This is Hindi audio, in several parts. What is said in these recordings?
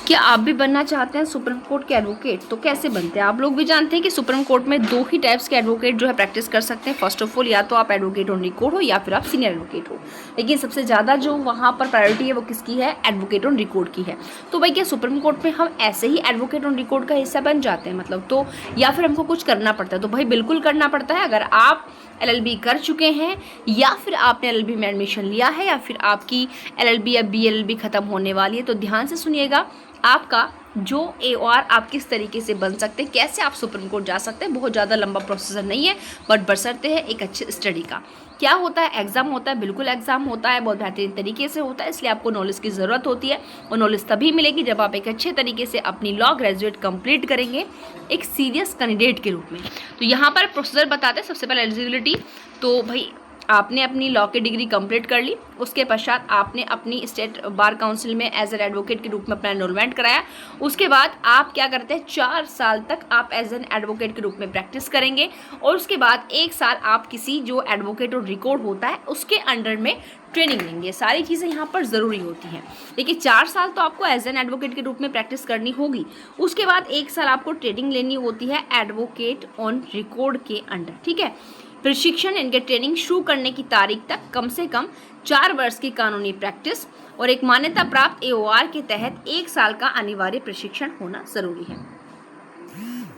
क्या आप भी बनना चाहते हैं सुप्रीम कोर्ट के एडवोकेट? तो कैसे बनते हैं? आप लोग भी जानते हैं कि सुप्रीम कोर्ट में दो ही टाइप्स के एडवोकेट जो है प्रैक्टिस कर सकते हैं। फर्स्ट ऑफ ऑल, या तो आप एडवोकेट ऑन रिकॉर्ड हो या फिर आप सीनियर एडवोकेट हो। लेकिन सबसे ज़्यादा जो वहाँ पर प्रायोरिटी है वो किसकी है? एडवोकेट ऑन रिकॉर्ड की है। तो भाई क्या सुप्रीम कोर्ट में हम ऐसे ही एडवोकेट ऑन रिकॉर्ड का हिस्सा बन जाते हैं मतलब? तो या फिर हमको कुछ करना पड़ता है? तो भाई बिल्कुल करना पड़ता है। अगर आप एलएलबी कर चुके हैं या फिर आपने एलएलबी में एडमिशन लिया है या फिर आपकी एलएलबी या बीएलएलबी खत्म होने वाली है, तो ध्यान से सुनिएगा। आपका जो एओआर आप किस तरीके से बन सकते हैं, कैसे आप सुप्रीम कोर्ट जा सकते हैं। बहुत ज़्यादा लंबा प्रोसेसर नहीं है, बट बशर्ते है एक अच्छे स्टडी का। क्या होता है? एग्जाम होता है, बिल्कुल एग्जाम होता है, बहुत बेहतरीन तरीके से होता है। इसलिए आपको नॉलेज की ज़रूरत होती है और नॉलेज तभी मिलेगी जब आप एक अच्छे तरीके से अपनी लॉ ग्रेजुएट कंप्लीट करेंगे एक सीरियस कैंडिडेट के रूप में। तो यहाँ पर प्रोसीजर बताते हैं। सबसे पहले एलिजिबिलिटी। तो भाई आपने अपनी लॉ की डिग्री कंप्लीट कर ली, उसके पश्चात आपने अपनी स्टेट बार काउंसिल में एज एन एडवोकेट के रूप में अपना एनरोलमेंट कराया। उसके बाद आप क्या करते हैं? 4 साल तक आप एज एन एडवोकेट के रूप में प्रैक्टिस करेंगे और उसके बाद 1 साल आप किसी जो एडवोकेट और रिकॉर्ड होता है उसके अंडर में ट्रेनिंग लेंगे। सारी चीज़ें यहाँ पर ज़रूरी होती हैं। देखिए 4 साल तो आपको एज एन एडवोकेट के रूप में प्रैक्टिस करनी होगी। उसके बाद 1 साल आपको ट्रेनिंग लेनी होती है एडवोकेट ऑन रिकॉर्ड के अंडर। ठीक है। प्रशिक्षण इनके ट्रेनिंग शुरू करने की तारीख तक कम से कम 4 वर्ष की कानूनी प्रैक्टिस और एक मान्यता प्राप्त एओआर के तहत 1 साल का अनिवार्य प्रशिक्षण होना जरूरी है।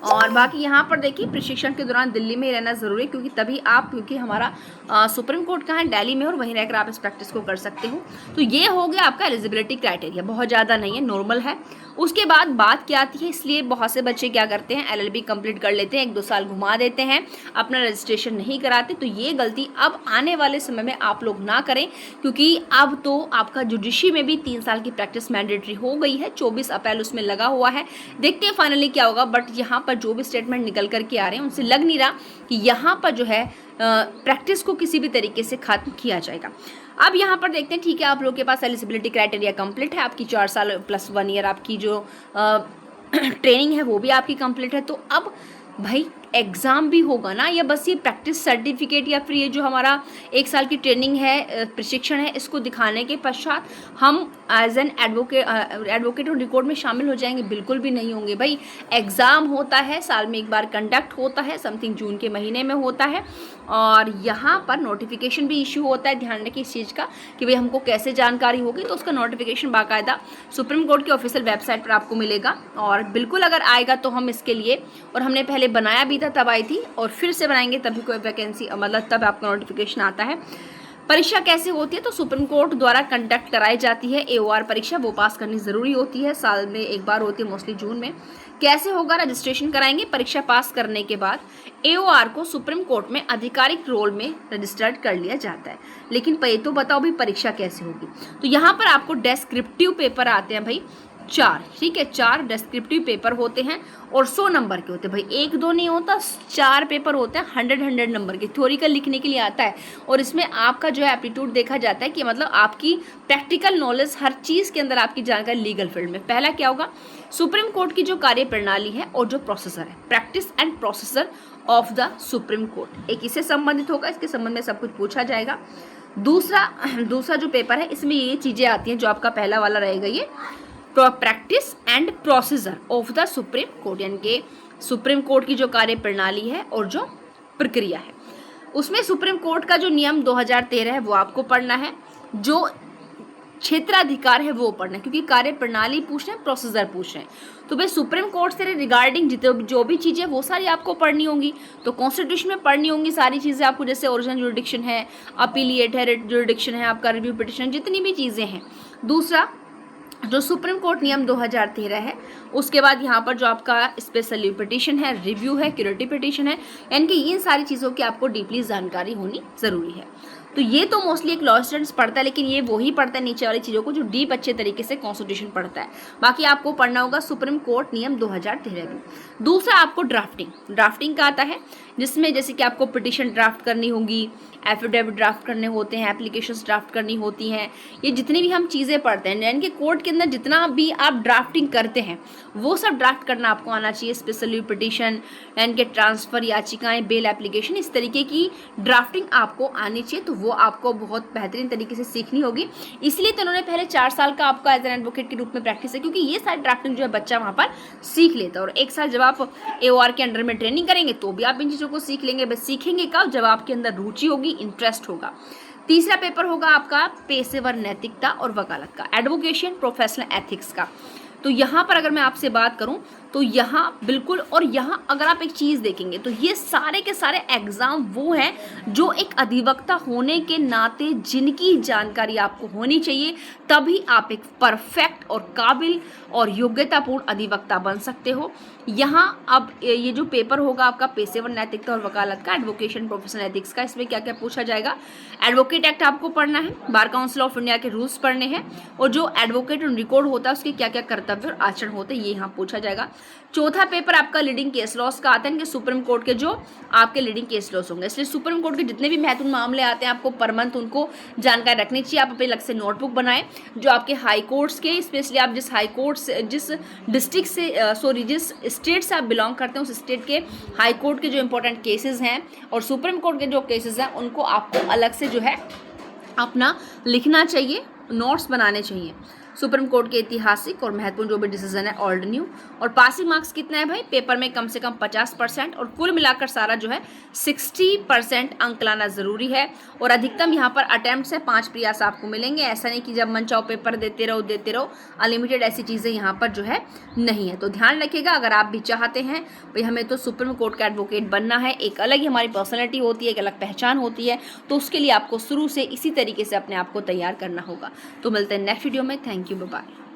और बाकी यहाँ पर देखिए प्रशिक्षण के दौरान दिल्ली में ही रहना ज़रूरी है, क्योंकि हमारा सुप्रीम कोर्ट कहाँ है? दिल्ली में, और वहीं रहकर आप इस प्रैक्टिस को कर सकते हो। तो ये हो गया आपका एलिजिबिलिटी क्राइटेरिया, बहुत ज़्यादा नहीं है, नॉर्मल है। उसके बाद बात क्या आती है? इसलिए बहुत से बच्चे क्या करते हैं? एलएलबी कंप्लीट कर लेते हैं, 1-2 साल घुमा देते हैं, अपना रजिस्ट्रेशन नहीं कराते। तो ये गलती अब आने वाले समय में आप लोग ना करें, क्योंकि अब तो आपका जुडिशरी में भी 3 साल की प्रैक्टिस मैंडेटरी हो गई है। 24 अप्रैल उसमें लगा हुआ है। देखते हैं फाइनली क्या होगा। बट यहाँ पर जो भी स्टेटमेंट निकल करके आ रहे हैं उनसे लग नहीं रहा कि यहाँ पर जो है प्रैक्टिस को किसी भी तरीके से खत्म किया जाएगा। अब यहाँ पर देखते हैं, ठीक है, आप लोग के पास एलिजिबिलिटी क्राइटेरिया कंप्लीट है, आपकी 4 साल प्लस 1 ईयर आपकी जो ट्रेनिंग है वो भी आपकी कंप्लीट है। तो अब भाई एग्ज़ाम भी होगा ना, या बस ये प्रैक्टिस सर्टिफिकेट या फिर ये जो हमारा 1 साल की ट्रेनिंग है, प्रशिक्षण है, इसको दिखाने के पश्चात हम एज एन एडवोकेट और रिकॉर्ड में शामिल हो जाएंगे? बिल्कुल भी नहीं होंगे भाई। एग्ज़ाम होता है, साल में एक बार कंडक्ट होता है, समथिंग जून के महीने में होता है, और यहाँ पर नोटिफिकेशन भी इशू होता है। ध्यान रखिए इस चीज़ का कि भाई हमको कैसे जानकारी होगी। तो उसका नोटिफिकेशन बाकायदा सुप्रीम कोर्ट की ऑफिशियल वेबसाइट पर आपको मिलेगा, और बिल्कुल अगर आएगा तो हम इसके लिए, और हमने पहले बनाया भी था तब आई थी, और फिर से बनाएंगे तभी कोई वैकेंसी, मतलब तब आपका नोटिफिकेशन आता है। परीक्षा कैसे होती है? तो सुप्रीम कोर्ट द्वारा कंडक्ट कराई जाती है एओआर परीक्षा, वो पास करनी ज़रूरी होती है, साल में एक बार होती है, मोस्टली जून में। कैसे होगा? रजिस्ट्रेशन कराएंगे, परीक्षा पास करने के बाद एओआर को सुप्रीम कोर्ट में आधिकारिक रोल में रजिस्टर्ड कर लिया जाता है। लेकिन ये तो बताओ भाई परीक्षा कैसे होगी? तो यहाँ पर आपको डेस्क्रिप्टिव पेपर आते हैं भाई 4, ठीक है, 4 डेस्क्रिप्टिव पेपर होते हैं और 100 नंबर के होते हैं भाई। 1-2 नहीं होता, 4 पेपर होते हैं 100 नंबर के, थ्योरिकल लिखने के लिए आता है। और इसमें आपका जो है एप्टीट्यूड देखा जाता है कि मतलब आपकी प्रैक्टिकल नॉलेज, हर चीज़ के अंदर आपकी जानकारी लीगल फील्ड में। पहला क्या होगा? सुप्रीम कोर्ट की जो कार्य प्रणाली है और जो प्रोसेसर है, practice and processor of the supreme court, एक इससे संबंधित होगा, इसके संबंध में सब कुछ पूछा जाएगा। दूसरा जो पेपर है इसमें ये चीज़ें आती हैं जो आपका पहला वाला रहेगा, ये practice and procedure of the supreme court, यानी कि सुप्रीम कोर्ट की जो कार्य प्रणाली है और जो प्रक्रिया है, उसमें सुप्रीम कोर्ट का जो नियम 2013 है वो आपको पढ़ना है, जो क्षेत्राधिकार है वो पढ़ना है, क्योंकि कार्य प्रणाली पूछ रहे हैं, प्रोसीजर पूछ रहे हैं। तो भाई सुप्रीम कोर्ट से रिगार्डिंग जो भी चीज़ें वो सारी आपको पढ़नी होंगी। तो कॉन्स्टिट्यूशन में पढ़नी होंगी सारी चीज़ें आपको, जैसे ओरिजिनल जुरिडिक्शन है, अपीलिएट है, जुरिडिक्शन है, आपका रिव्यू पिटिशन, जितनी भी चीज़ें हैं। दूसरा जो सुप्रीम कोर्ट नियम 2013 है, उसके बाद यहाँ पर जो आपका स्पेशल पिटिशन है, रिव्यू है, क्यूरेटिव पिटिशन है, यानी कि इन सारी चीज़ों की आपको डीपली जानकारी होनी ज़रूरी है। तो ये तो मोस्टली एक लॉ स्टूडेंट्स पढ़ता है, लेकिन ये वही पढ़ता है नीचे वाली चीज़ों को जो डीप अच्छे तरीके से कॉन्स्टिट्यूशन पढ़ता है। बाकी आपको पढ़ना होगा सुप्रीम कोर्ट नियम 2013 भी। दूसरा आपको ड्राफ्टिंग का आता है, जिसमें जैसे कि आपको पिटिशन ड्राफ्ट करनी होगी, एफिडेविट ड्राफ्ट करने होते हैं, एप्लीकेशंस ड्राफ्ट करनी होती हैं। ये जितनी भी हम चीज़ें पढ़ते हैं, यानी कि कोर्ट के अंदर जितना भी आप ड्राफ्टिंग करते हैं वो सब ड्राफ्ट करना आपको आना चाहिए। स्पेशली पिटिशन, यानी कि ट्रांसफ़र याचिकाएं, बेल एप्लीकेशन, इस तरीके की ड्राफ्टिंग आपको आनी चाहिए। तो वो आपको बहुत बेहतरीन तरीके से सीखनी होगी। इसलिए तो उन्होंने पहले 4 साल का आपका एज एन एडवोकेट के रूप में प्रैक्टिस है, क्योंकि ये सारी ड्राफ्टिंग जो है बच्चा वहाँ पर सीख लेता है। और 1 साल जब आप AOR के अंडर में ट्रेनिंग करेंगे तो भी आप इन चीज़ों को सीख लेंगे। बस सीखेंगे कब? जब आपके अंदर रुचि होगी, इंटरेस्ट होगा। तीसरा पेपर होगा आपका पेशेवर नैतिकता और वकालत का, एडवोकेशन प्रोफेशनल एथिक्स का। तो यहाँ पर अगर मैं आपसे बात करूँ तो यहाँ बिल्कुल, और यहाँ अगर आप एक चीज़ देखेंगे तो ये सारे के सारे एग्ज़ाम वो हैं जो एक अधिवक्ता होने के नाते जिनकी जानकारी आपको होनी चाहिए, तभी आप एक परफेक्ट और काबिल और योग्यतापूर्ण अधिवक्ता बन सकते हो। यहाँ अब ये जो पेपर होगा आपका पेशेवर नैतिकता और वकालत का, एडवोकेशन प्रोफेशनल एथिक्स का, इसमें क्या क्या पूछा जाएगा? एडवोकेट एक्ट आपको पढ़ना है, बार काउंसिल ऑफ इंडिया के रूल्स पढ़ने हैं, और जो एडवोकेट ऑन रिकॉर्ड होता है उसके क्या क्या कर्तव्य और आचरण होते हैं ये यहाँ पूछा जाएगा। चौथा पेपर आपका लीडिंग केस लॉस का आता है कि सुप्रीम कोर्ट के जो आपके लीडिंग केस लॉस होंगे, इसलिए सुप्रीम कोर्ट के जितने भी महत्वपूर्ण मामले आते हैं आपको पर मंथ उनको जानकारी रखनी चाहिए। आप अपने अलग से नोटबुक बनाएं। जो आपके हाई कोर्ट्स के, स्पेशली आप जिस हाई कोर्ट से, जिस डिस्ट्रिक्ट से जिस स्टेट से आप बिलोंग करते हैं उस स्टेट के हाई कोर्ट के जो इंपॉर्टेंट केसेस हैं और सुप्रीम कोर्ट के जो केसेस हैं उनको आपको अलग से जो है अपना लिखना चाहिए, नोट्स बनाने चाहिए। सुप्रीम कोर्ट के ऐतिहासिक और महत्वपूर्ण जो भी डिसीजन है ओल्ड न्यू। और पासिंग मार्क्स कितना है भाई? पेपर में कम से कम 50% और कुल मिलाकर सारा जो है 60% अंक लाना ज़रूरी है। और अधिकतम यहाँ पर अटैम्प्ट्स है 5 प्रयास आपको मिलेंगे। ऐसा नहीं कि जब मन चाहो पेपर देते रहो, अनलिमिटेड ऐसी चीज़ें यहाँ पर जो है नहीं है। तो ध्यान रखिएगा, अगर आप भी चाहते हैं भाई हमें तो सुप्रीम कोर्ट का एडवोकेट बनना है, एक अलग ही हमारी पर्सनैलिटी होती है, एक अलग पहचान होती है, तो उसके लिए आपको शुरू से इसी तरीके से अपने आप को तैयार करना होगा। तो मिलते हैं नेक्स्ट वीडियो में। Thank you, bye bye.